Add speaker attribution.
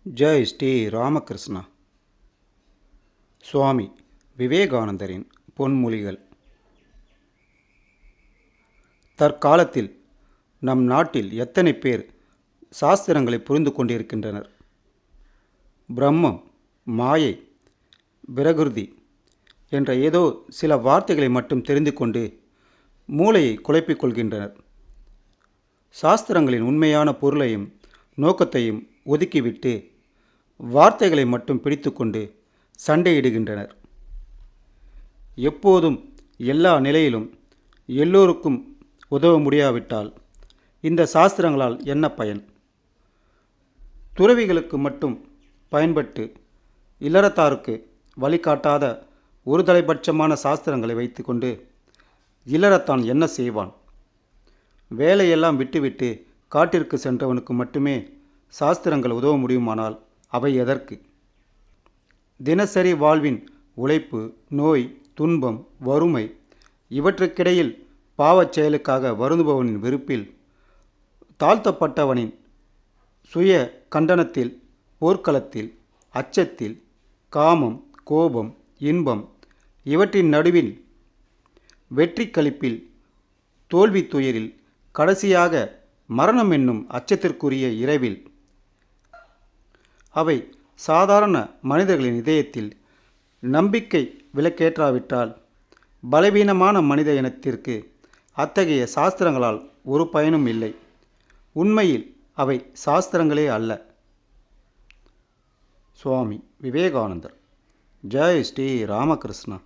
Speaker 1: ஜெய் ஸ்ரீ ராமகிருஷ்ணா. சுவாமி விவேகானந்தரின் பொன்மொழிகள். தற்காலத்தில் நம் நாட்டில் எத்தனை பேர் சாஸ்திரங்களை புரிந்து கொண்டிருக்கின்றனர்? பிரம்மம், மாயை, பிரகிருதி என்ற ஏதோ சில வார்த்தைகளை மட்டும் தெரிந்து கொண்டு மூளையை குழப்பிக் கொள்கின்றனர். சாஸ்திரங்களின் உண்மையான பொருளையும் நோக்கத்தையும் ஒதுக்கிவிட்டு வார்த்தைகளை மட்டும் பிடித்துக்கொண்டு சண்டையிடுகின்றனர். எப்போதும் எல்லா நிலையிலும் எல்லோருக்கும் உதவ முடியாவிட்டால் இந்த சாஸ்திரங்களால் என்ன பயன்? துறவிகளுக்கு மட்டும் பயன்பட்டு இல்லறத்தாருக்கு வழிகாட்டாத ஒரு தலைபட்சமான சாஸ்திரங்களை வைத்துக்கொண்டு இல்லறத்தான் என்ன செய்வான்? வேலையெல்லாம் விட்டுவிட்டு காட்டிற்கு சென்றவனுக்கு மட்டுமே சாஸ்திரங்கள் உதவ முடியுமானால் அவை எதற்கு? தினசரி வாழ்வின் உழைப்பு, நோய், துன்பம், வறுமை இவற்றுக்கிடையில் பாவச் செயலுக்காக வருந்துபவனின் வெறுப்பில், தாழ்த்தப்பட்டவனின் சுய கண்டனத்தில், போர்க்களத்தில், அச்சத்தில், காமம், கோபம், இன்பம் இவற்றின் நடுவில், வெற்றி களிப்பில், தோல்வி துயரில், கடைசியாக மரணம் என்னும் அச்சத்திற்குரிய இரவில், அவை சாதாரண மனிதர்களின் இதயத்தில் நம்பிக்கை விலக்கேற்றாவிட்டால் பலவீனமான மனித இனத்திற்கு அத்தகைய சாஸ்திரங்களால் ஒரு பயனும் இல்லை. உண்மையில் அவை சாஸ்திரங்களே அல்ல. சுவாமி விவேகானந்தர். ஜெய் ஸ்ரீ ராமகிருஷ்ணா.